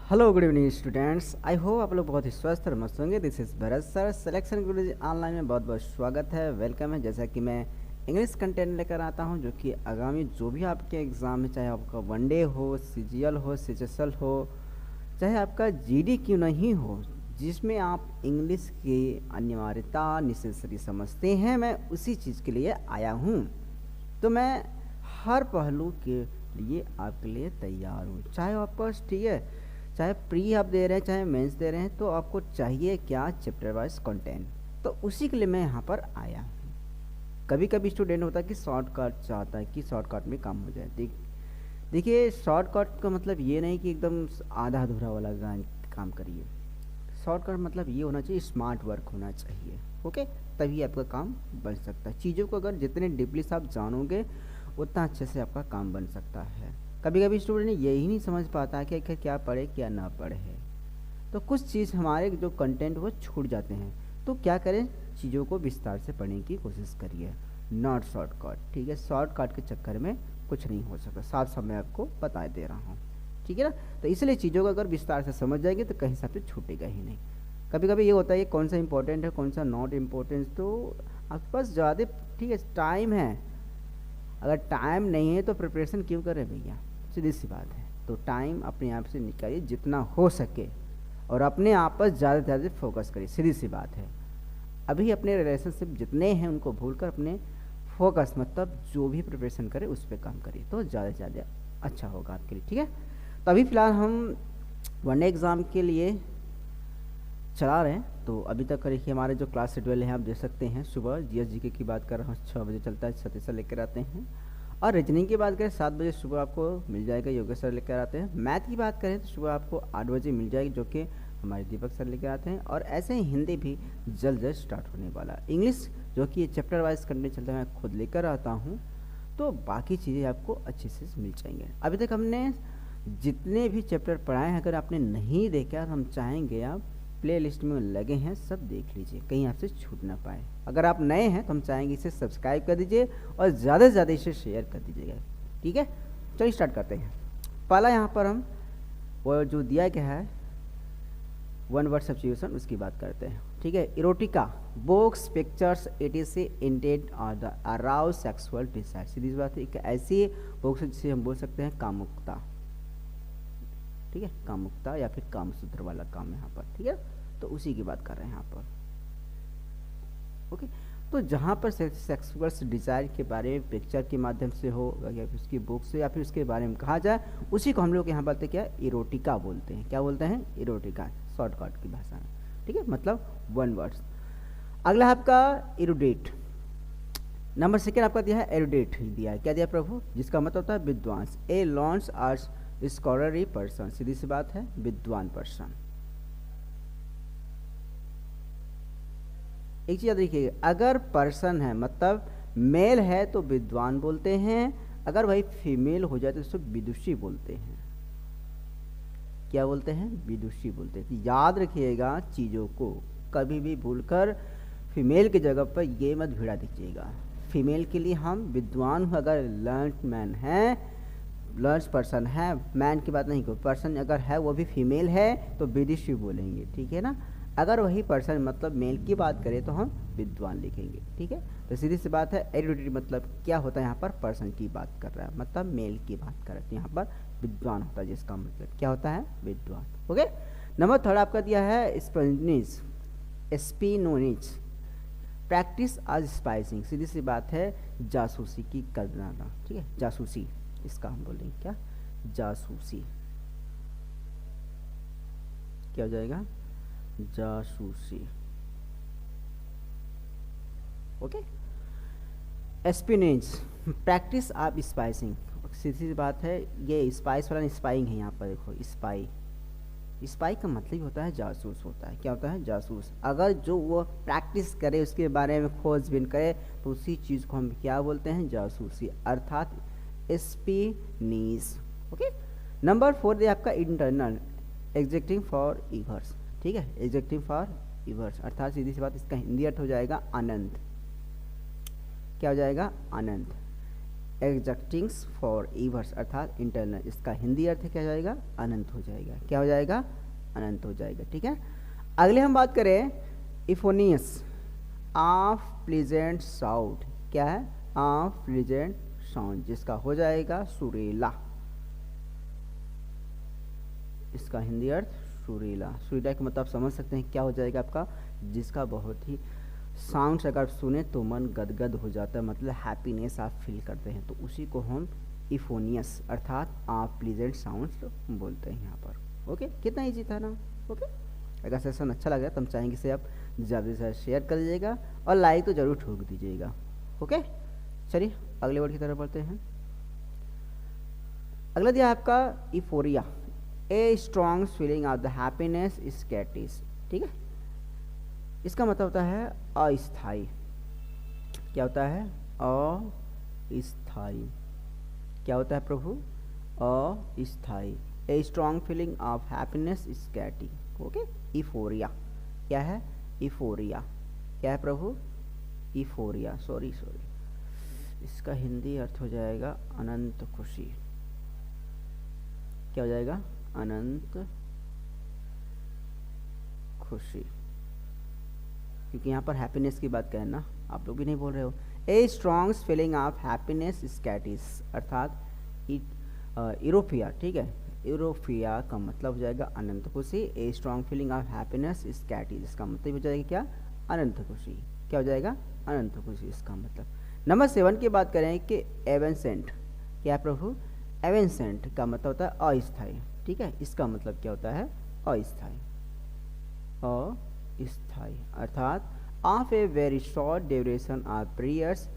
Hello good evening students. I hope आप लोग बहुत ही स्वस्थ और मस्त होंगे। This is Bharat sir, selection Guruji online में बहुत बहुत स्वागत है, वेलकम है। जैसा कि मैं इंग्लिश कंटेंट लेकर आता हूं जो कि आगामी जो भी आपके एग्ज़ाम है, चाहे आपका वनडे हो, सीजीएल हो, सीएचएसएल हो, चाहे आपका जीडी क्यों नहीं हो, जिसमें आप इंग्लिश की अनिवार्यता नेसेसरी समझते हैं, मैं उसी चीज़ के लिए आया हूँ। तो मैं हर पहलू के लिए आपके लिए तैयार हूँ। चाहे आपका ठीक है, चाहे प्री आप दे रहे हैं, चाहे मेंस दे रहे हैं, तो आपको चाहिए क्या? Chapter wise content. तो उसी के लिए मैं यहाँ पर आया हूँ। कभी कभी स्टूडेंट होता है कि शॉर्टकट चाहता है कि शॉर्टकट में काम हो जाए। देखिए, शॉर्टकट का मतलब ये नहीं कि एकदम आधा अधूरा वाला काम करिए। शॉर्टकट मतलब ये होना चाहिए, स्मार्ट वर्क होना चाहिए। ओके, तभी आपका काम बन सकता है। चीज़ों को अगर जितने डीपली से आप जानोगे उतना अच्छे से आपका काम बन सकता है। कभी कभी स्टूडेंट यही नहीं समझ पाता कि आखिर क्या पढ़े क्या ना पढ़े, तो कुछ चीज़ हमारे जो कंटेंट वो छूट जाते हैं। तो क्या करें, चीज़ों को विस्तार से पढ़ने की कोशिश करिए, नॉट शॉर्टकट। ठीक है, शॉर्टकट के चक्कर में कुछ नहीं हो सकता, साफ साफ मैं आपको बता दे रहा हूँ। ठीक है ना। तो इसलिए चीज़ों को अगर विस्तार से समझ जाएंगे तो कहीं से छूटेगा ही नहीं। कभी कभी ये होता है कौन सा इंपॉर्टेंट है कौन सा नॉट इम्पोर्टेंट, तो आपके पास ज़्यादा ठीक है टाइम है। अगर टाइम नहीं है तो प्रिपरेशन क्यों करें भैया, सीधी सी बात है। तो टाइम अपने आप से निकालिए जितना हो सके, और अपने आप पर ज़्यादा से ज़्यादा फोकस करिए, सीधी सी बात है। अभी अपने रिलेशनशिप जितने हैं उनको भूलकर अपने फोकस मतलब जो भी प्रिपरेशन करें उस पर काम करिए, तो ज़्यादा से ज़्यादा अच्छा होगा आपके लिए। ठीक है, तो अभी फ़िलहाल हम वनडे एग्ज़ाम के लिए चला रहे हैं। तो अभी तक देखिए हमारे जो क्लास शेड्यूल है आप देख सकते हैं। सुबह जीएस जीके की बात कर रहा हूँ, 6 बजे चलता है, सतीश सर लेकर आते हैं। और रीजनिंग की बात करें 7 बजे सुबह आपको मिल जाएगा, योगेश सर लेकर आते हैं। मैथ की बात करें तो सुबह आपको 8 बजे मिल जाएगी, जो कि हमारे दीपक सर लेकर आते हैं। और ऐसे ही हिंदी भी जल्द जल्द स्टार्ट होने वाला। इंग्लिश जो कि चैप्टर वाइज कंटेंट चलता है, मैं खुद लेकर आता हूँ, तो बाकी चीज़ें आपको अच्छे से मिल जाएंगे। अभी तक हमने जितने भी चैप्टर पढ़ाए हैं, अगर आपने नहीं देखा, हम चाहेंगे आप प्ले लिस्ट में लगे हैं, सब देख लीजिए, कहीं आपसे छूट ना पाए। अगर आप नए हैं तो हम चाहेंगे इसे सब्सक्राइब कर दीजिए और ज़्यादा से ज़्यादा इसे शेयर कर दीजिएगा। ठीक है, चलिए स्टार्ट करते हैं। पहला यहाँ पर हम वो जो दिया गया है वन वर्ड सब्स्टिट्यूशन, उसकी बात करते हैं। ठीक है, erotica books pictures it is intent और द अराउज सेक्सुअल डिजायर। सीधी सी बात है, एक ऐसी बुक्स जिसे हम बोल सकते हैं कामुकता। ठीक है, कामुकता या फिर कामसूत्र वाला काम यहाँ पर। ठीक है, तो उसी की बात कर रहे हैं यहाँ पर। ओके, तो जहाँ पर सेक्सुअल डिजायर के बारे में पिक्चर के माध्यम से हो या फिर उसकी बुक से या फिर उसके बारे में कहा जाए, उसी को हम लोग यहाँ बोलते हैं क्या, इरोटिका बोलते हैं। क्या बोलते हैं? इरोटिका, शॉर्टकट की भाषा में। ठीक है, मतलब वन वर्ड्स। अगला आपका इरुडेट, नंबर सेकेंड आपका दिया है एरुडेट दिया है। क्या दिया प्रभु? जिसका मतलब होता है विद्वांस। ए लॉन्स आर्ट्स स्कॉलरली पर्सन, सीधी सी बात है, विद्वान पर्सन। एक चीज याद रखिए, अगर पर्सन है मतलब मेल है तो विद्वान बोलते हैं, अगर वही फीमेल हो जाए तो उसको विदुषी बोलते हैं। क्या बोलते हैं? विदुषी बोलते हैं। तो याद रखिएगा चीज़ों को, कभी भी भूलकर फीमेल की जगह पर ये मत भिड़ा दीजिएगा। फीमेल के लिए हम विद्वान, अगर लर्न मैन है, लर्न पर्सन है, मैन की बात नहीं को, पर्सन अगर है वो भी फीमेल है तो विदुषी बोलेंगे। ठीक है ना। अगर वही पर्सन मतलब मेल की बात करें तो हम विद्वान लिखेंगे। ठीक है, तो सीधी सी बात है, एरुडिटी मतलब क्या होता है यहाँ पर, पर्सन की बात कर रहा है, मतलब मेल की बात कर रहे हैं। यहाँ पर विद्वान होता है, जिसका मतलब क्या होता है, विद्वान। ओके, नंबर थर्ड आपका दिया है स्पिनोनिज, स्पिनोनिज प्रैक्टिस आज स्पाइसिंग। सीधी सी बात है, जासूसी की करना। ठीक है, जासूसी, इसका हम बोलेंगे क्या, जासूसी। क्या हो जाएगा? जासूसी। ओके, एस्पिनेज प्रैक्टिस आप स्पाइसिंग। सीधी सी बात है, ये स्पाइस वाला स्पाइंग है यहाँ पर। देखो स्पाई, स्पाई का मतलब होता है जासूस होता है। क्या होता है? जासूस। अगर जो वो प्रैक्टिस करे, उसके बारे में खोजबीन करे, तो उसी चीज़ को हम क्या बोलते हैं, जासूसी, अर्थात एस्पिनीज। ओके, नंबर 4 है आपका इंटरनल एग्जेक्टिव फॉर ईवर्स। ठीक है, एग्जेक्टिव फॉर ईवर्स अर्थात सीधी सी बात, इसका हिंदी अर्थ हो जाएगा आनंद। क्या हो जाएगा? आनंद। एग्जैक्टिंग्स फॉर ईवर्स अर्थात इंटरनल, इसका हिंदी अर्थ क्या हो जाएगा, अनंत हो जाएगा। क्या हो जाएगा, अनंत हो जाएगा। ठीक है, अगले हम बात करें इफोनियस ऑफ प्लीजेंट साउंड। क्या है, ऑफ प्लीजेंट साउंड, जिसका हो जाएगा सुरीला। इसका हिंदी अर्थ सुरीला। सुरीला का मतलब आप समझ सकते हैं क्या हो जाएगा आपका, जिसका बहुत ही साउंड्स अगर सुने तो मन गदगद हो जाता है, मतलब हैप्पीनेस आप फील करते हैं, तो उसी को हम इफोनियस अर्थात आप प्लीजेंट साउंड्स बोलते हैं यहाँ पर। ओके, कितना ईजी था ना। ओके, अगर सेशन अच्छा लगा तो हम चाहेंगे इसे आप ज़्यादा से ज़्यादा शेयर कर दीजिएगा और लाइक तो ज़रूर ठोक दीजिएगा। ओके, चलिए अगले वर्ड की तरफ बढ़ते हैं। अगला दिया आपका euphoria, a strong feeling of the happiness ecstasy. ठीक है, इसका मतलब होता है अस्थाई। क्या होता है, अस्थाई। क्या होता है प्रभु, अस्थाई। A strong feeling of happiness स्कैटी। Okay, euphoria. क्या है, इफोरिया। क्या है प्रभु, इफोरिया। सॉरी, इसका हिंदी अर्थ हो जाएगा अनंत खुशी। क्या हो जाएगा, अनंत खुशी, क्योंकि यहाँ पर हैप्पीनेस की बात करें ना, आप लोग भी नहीं बोल रहे हो। A strong feeling of happiness ecstasy अर्थात यूरोपिया। ठीक है, यूरोपिया का मतलब हो जाएगा अनंत खुशी। A strong feeling of happiness ecstasy, इसका मतलब हो जाएगा क्या, अनंत खुशी। क्या हो जाएगा, अनंत खुशी इसका मतलब। नंबर 7 की बात करें कि एवेंसेंट। क्या प्रभु, एवेंसेंट का मतलब होता है अस्थाई। ठीक है, इसका मतलब क्या होता है, अस्थाई। अस्थाई अर्थात of a very short duration of periods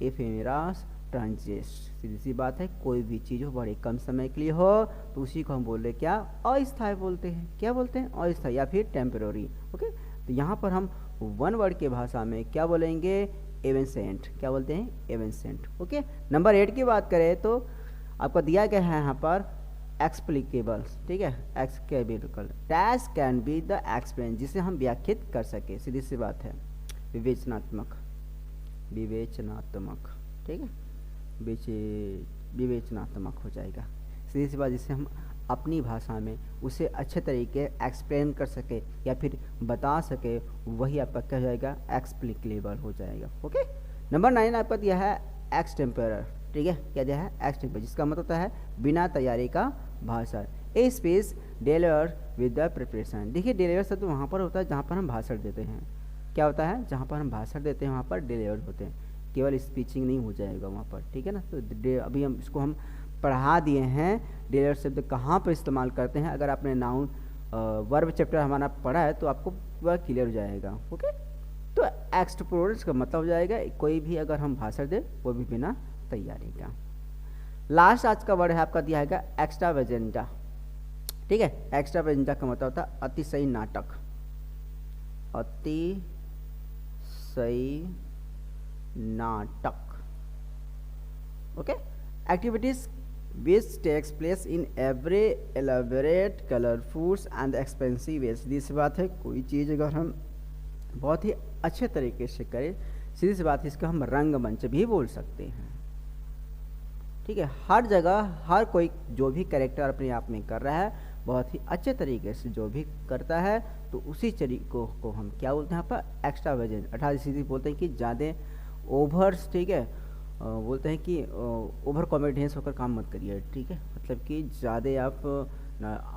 ephemeral transient. सीधी सी बात है, कोई भी चीज़ हो बड़े कम समय के लिए हो तो उसी को हम बोल रहे क्या, अस्थाई बोलते हैं। क्या बोलते हैं, अस्थाई या फिर टेम्पररी। ओके, तो यहाँ पर हम वन वर्ड के भाषा में क्या बोलेंगे, एवेंसेंट। क्या बोलते हैं, एवेंसेंट। ओके, नंबर 8 की बात करें तो आपको दिया गया है यहाँ पर एक्सप्लिकेबल। ठीक है, explicable dash can be the explain, जिसे हम व्याख्यात कर सके। सीधी सी बात है, विवेचनात्मक, विवेचनात्मक। ठीक है, विवेचनात्मक हो जाएगा। सीधी सी बात, जिसे हम अपनी भाषा में उसे अच्छे तरीके एक्सप्लेन कर सके या फिर बता सके, वही आपका क्या हो जाएगा, एक्सप्लिकेबल हो जाएगा। ओके, नंबर 9 आपका दिया है एक्सटेम्परर। ठीक है, क्या दिया है, एक्सटेम्पर, जिसका मतलब होता है बिना तैयारी का भाषण। A speech deliver with the preparation. देखिए, डिलीवर शब्द वहाँ पर होता है जहाँ पर हम भाषण देते हैं। क्या होता है, जहाँ पर हम भाषण देते हैं वहाँ पर डिलीवर होते हैं, केवल स्पीचिंग नहीं हो जाएगा वहाँ पर। ठीक है ना, तो अभी हम इसको हम पढ़ा दिए हैं डिलीवर शब्द कहाँ पर इस्तेमाल करते हैं। अगर आपने नाउन वर्ब चैप्टर हमारा पढ़ा है तो आपको वह क्लियर हो जाएगा। ओके, तो एक्सटेम्पोरल का मतलब हो जाएगा कोई भी अगर हम भाषण दें वो भी बिना तैयारी का। लास्ट आज का वर्ड है आपका दिया है एक्स्ट्रावेजेंटा। ठीक है, एक्स्ट्रावेजेंटा का मतलब होता है अतिशय नाटक, अतिशय नाटक। Okay, activities which takes place in every elaborate colorful and expensive ways। सीधी सी बात है, कोई चीज़ अगर हम बहुत ही अच्छे तरीके से करें, सीधी सी बात है, इसको हम रंगमंच भी बोल सकते हैं। ठीक है, हर जगह हर कोई जो भी कैरेक्टर अपने आप में कर रहा है बहुत ही अच्छे तरीके से जो भी करता है, तो उसी तरीकों को हम क्या बोलते हैं यहाँ पर, एक्स्ट्रावेजेंट। अर्थात सीधी बोलते हैं कि ज़्यादा ओवर्स, ठीक है, बोलते हैं कि ओवर कॉन्फिडेंस होकर काम मत करिए। ठीक है, मतलब कि ज़्यादा आप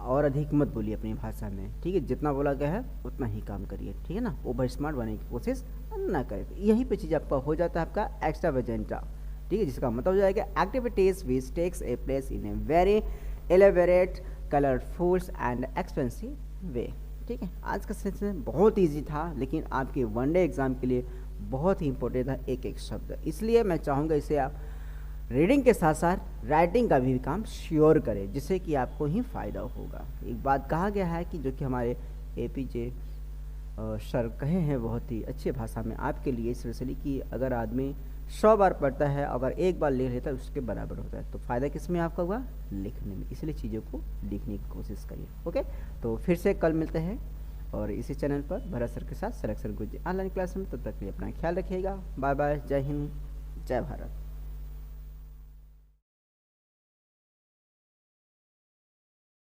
और अधिक मत बोलिए अपनी भाषा में। ठीक है, जितना बोला गया है उतना ही काम करिए। ठीक है ना, ओवर स्मार्ट बनने की कोशिश ना करें। तो यही पे चीज़ आपका हो जाता है आपका एक्स्ट्रावेजेंटा। ठीक है, जिसका मतलब हो जाएगा activities which takes a place in a very elaborate colourful and expensive way. ठीक है, आज का सेशन बहुत ईजी था, लेकिन आपके वनडे एग्जाम के लिए बहुत ही इंपॉर्टेंट था एक एक शब्द। इसलिए मैं चाहूँगा इसे आप रीडिंग के साथ साथ राइटिंग का भी काम श्योर करें, जिससे कि आपको ही फ़ायदा होगा। एक बात कहा गया है कि जो कि हमारे APJ सर कहे हैं बहुत ही अच्छे भाषा में आपके लिए, स्पेशली कि अगर आदमी 100 बार पढ़ता है, अगर एक बार ले लेता है उसके बराबर होता है। तो फ़ायदा किस में आपका हुआ, लिखने में। इसलिए चीज़ों को लिखने की कोशिश करिए। ओके, तो फिर से कल मिलते हैं और इसी चैनल पर भरत सर के साथ सिलेक्शन गुरुजी ऑनलाइन क्लास में। तब तक के लिए अपना ख्याल रखिएगा। बाय बाय, जय हिंद, जय भारत।